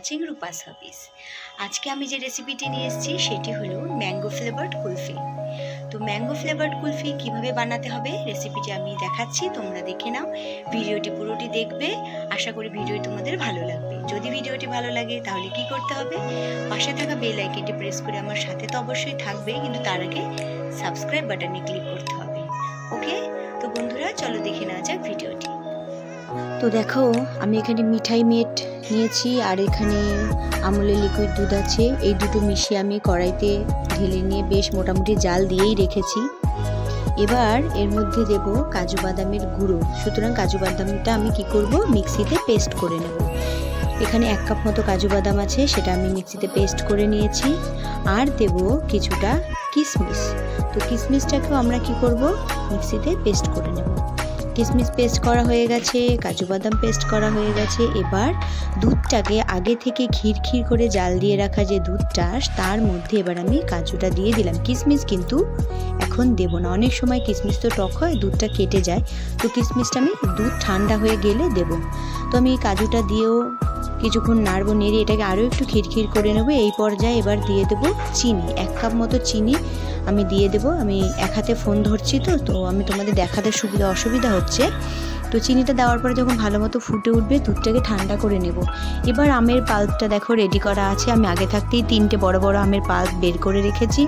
Watching Rupa's হবিস। আজকে আমি যে রেসিপিটি নিয়ে এসেছি সেটি হলো ম্যাঙ্গো ফ্লেভার্ড কুলফি। তো ম্যাঙ্গো ফ্লেভার্ড কুলফি কিভাবে বানাতে হবে রেসিপিটি আমি দেখাচ্ছি, তোমরা দেখে নাও। ভিডিওটি পুরোটি দেখবে, আশা করি ভিডিওটি তোমাদের ভালো লাগবে। যদি ভিডিওটি ভালো লাগে তাহলে কি করতে হবে, পাশে থাকা বেল আইকনটি প্রেস করে আমার সাথে তো অবশ্যই থাকবে, কিন্তু তার আগে সাবস্ক্রাইব বাটনে ক্লিক করতে হবে। ওকে, তো বন্ধুরা চলো দেখে নেওয়া যাক ভিডিওটি। তো দেখো আমি এখানে মিঠাই মেট নিয়েছি আর এখানে আমুলের লিকুইড দুধ আছে। এই দুটো মিশিয়ে আমি কড়াইতে ঢেলে নিয়ে বেশ মোটামুটি জাল দিয়েই রেখেছি। এবার এর মধ্যে দেব কাজু বাদামের গুঁড়ো। সুতরাং কাজু বাদামটা আমি কি করব, মিক্সিতে পেস্ট করে নেব। এখানে 1 কাপ মতো কাজু বাদাম আছে, সেটা আমি মিক্সিতে পেস্ট করে নিয়েছি। আর দেব কিছুটা কিশমিশ। তো কিশমিশটাকেও আমরা কি করব, মিক্সিতে পেস্ট করে নেব। কিশমিশ পেস্ট করা হয়ে গেছে, কাজু বাদাম পেস্ট করা হয়ে গেছে। এবার দুধটাকে আগে থেকে ক্ষীর ক্ষীর করে জাল দিয়ে রাখা যে দুধটা, তার মধ্যে এবার আমি কাজুটা দিয়ে দিলাম। কিশমিশ কিন্তু এখন দেব না, অনেক সময় কিশমিশ তো টক হয়, দুধটা কেটে যায়। তো কিশমিশটা আমি দুধ ঠান্ডা হয়ে গেলে দেব। তো আমি কাজুটা দিয়েও কিছুক্ষণ নাড়বো, নেড়ে এটাকে আরও একটু ক্ষীর করে নেব। এই পর্যায়ে এবার দিয়ে দেবো চিনি, 1 কাপ মতো চিনি আমি দিয়ে দেবো। আমি এক হাতে ফোন ধরছি তো আমি তোমাদের দেখাতে অসুবিধা হচ্ছে। তো চিনিটা দেওয়ার পরে যখন ভালো মতো ফুটে উঠবে, দুধটাকে ঠান্ডা করে নেব। এবার আমের পাল্পটা দেখো রেডি করা আছে। আমি আগে থাকতেই 3টে বড় বড় আমের পাল্প বের করে রেখেছি।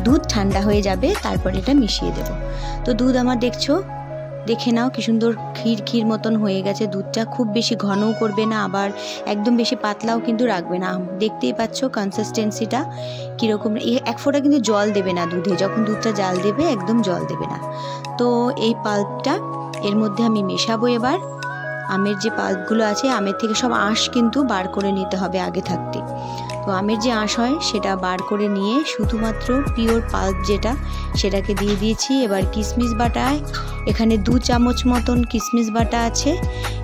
দুধ ঠান্ডা হয়ে যাবে, তারপর এটা মিশিয়ে দেব। তো দুধ আমার দেখে নাও কি সুন্দর ক্ষীর মতন হয়ে গেছে। দুধটা খুব বেশি ঘনও করবে না, আবার একদম বেশি পাতলাও কিন্তু রাখবে না। দেখতেই পাচ্ছ কনসিস্টেন্সিটা কীরকম। এক ফোঁটা কিন্তু জল দেবে না দুধে, যখন দুধটা জাল দেবে একদম জল দেবে না। তো এই পাল্পটা এর মধ্যে আমি মেশাবো। এবার আমের যে পাল্পগুলো আছে, আমের থেকে সব আঁশ কিন্তু বার করে নিতে হবে আগে থাকতে। তো আমের যে আঁশ হয় সেটা বার করে নিয়ে শুধুমাত্র পিওর পাল্প যেটা, সেটাকে দিয়ে দিয়েছি। এবার কিশমিশ বাটায় এখানে 2 চামচ মতন কিশমিশ বাটা আছে।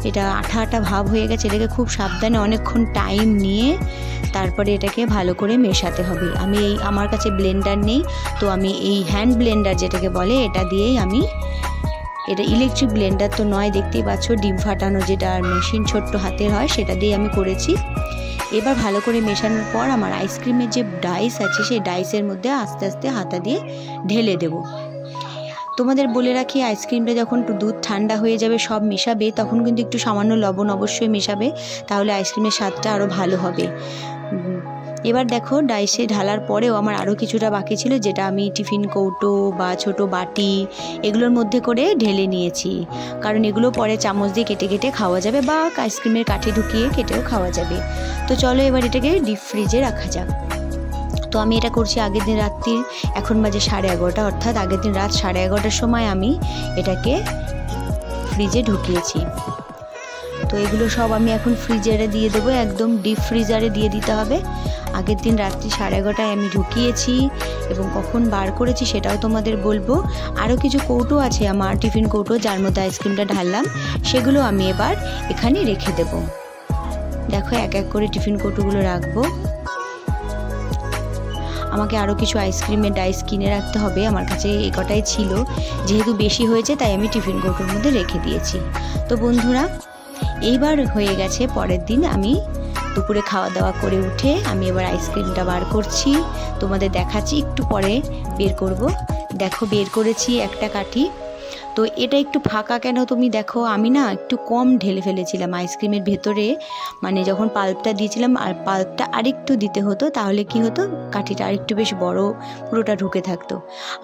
এটা আঠা আঠা ভাব হয়ে গেছে, এটাকে খুব সাবধানে অনেকক্ষণ টাইম নিয়ে তারপরে এটাকে ভালো করে মেশাতে হবে। আমার কাছে ব্লেন্ডার নেই, তো আমি এই হ্যান্ড ব্লেন্ডার যেটাকে বলে এটা দিয়েই এটা ইলেকট্রিক ব্লেন্ডার তো নয়, দেখতেই পাচ্ছ ডিম ফাটানো যেটা মেশিন ছোট্ট হাতের হয়, সেটা দিয়ে আমি করেছি। এবার ভালো করে মেশানোর পর আমার আইসক্রিমের যে ডাইস আছে, সেই ডাইসের মধ্যে আস্তে আস্তে হাতা দিয়ে ঢেলে দেব। তোমাদের বলে রাখি, আইসক্রিমটা যখন দুধ ঠান্ডা হয়ে যাবে, সব মেশাবে, তখন কিন্তু একটু সামান্য লবণ অবশ্যই মেশাবে, তাহলে আইসক্রিমের স্বাদটা আরও ভালো হবে। এবার দেখো ডাইসে ঢালার পরেও আমার আরও কিছুটা বাকি ছিল, যেটা আমি টিফিন কৌটো বা ছোট বাটি এগুলোর মধ্যে করে ঢেলে নিয়েছি। কারণ এগুলো পরে চামচ দিয়ে কেটে কেটে খাওয়া যাবে, বা আইসক্রিমের কাঠি ঢুকিয়ে কেটেও খাওয়া যাবে। তো চলো এবার এটাকে ডিপ ফ্রিজে রাখা যাক। তো আমি এটা করছি আগের দিন রাত্রির, এখন বাজে 11:30, অর্থাৎ আগের দিন রাত 11:30টার সময় আমি এটাকে ফ্রিজে ঢুকিয়েছি। তো এগুলো সব আমি এখন ফ্রিজারে দিয়ে দেবো, একদম ডিপ ফ্রিজারে দিয়ে দিতে হবে। আগের দিন রাত্রি 11:30টায় আমি ঢুকিয়েছি, এবং কখন বার করেছি সেটাও তোমাদের বলবো। আরও কিছু কৌটো আছে আমার, টিফিন কৌটো, যার মধ্যে আইসক্রিমটা ঢাললাম, সেগুলো আমি এবার এখানে রেখে দেব। দেখো এক এক করে টিফিন কৌটোগুলো রাখবো। আমাকে আরও কিছু আইসক্রিমের ডাইস কিনে রাখতে হবে, আমার কাছে এই কটাই ছিল। যেহেতু বেশি হয়েছে তাই আমি টিফিন কৌটোর মধ্যে রেখে দিয়েছি। তো বন্ধুরা, এইবার হয়ে গেছে, পরের দিন আমি দুপুরে খাওয়া দাওয়া করে উঠে আমি এবার আইসক্রিমটা বার করছি, তোমাদের দেখাচ্ছি। একটু পরে বের করব। দেখো বের করেছি একটা কাঠি। তো এটা একটু ফাঁকা কেন, তুমি দেখো আমি না একটু কম ঢেলে ফেলেছিলাম আইসক্রিমের ভেতরে, মানে যখন পাল্পটা দিয়েছিলাম, আর পাল্পটা আরেকটু দিতে হতো, তাহলে কি হতো, কাঠিটা আরেকটু বেশ বড় পুরোটা ঢুকে থাকতো।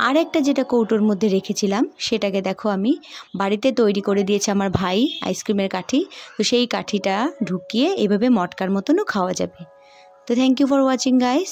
আর একটা যেটা কৌটোর মধ্যে রেখেছিলাম, সেটাকে দেখো আমি বাড়িতে তৈরি করে দিয়েছে আমার ভাই, আইসক্রিমের কাঠি। তো সেই কাঠিটা ঢুকিয়ে এভাবে মটকার মতনও খাওয়া যাবে। তো thank you for watching guys.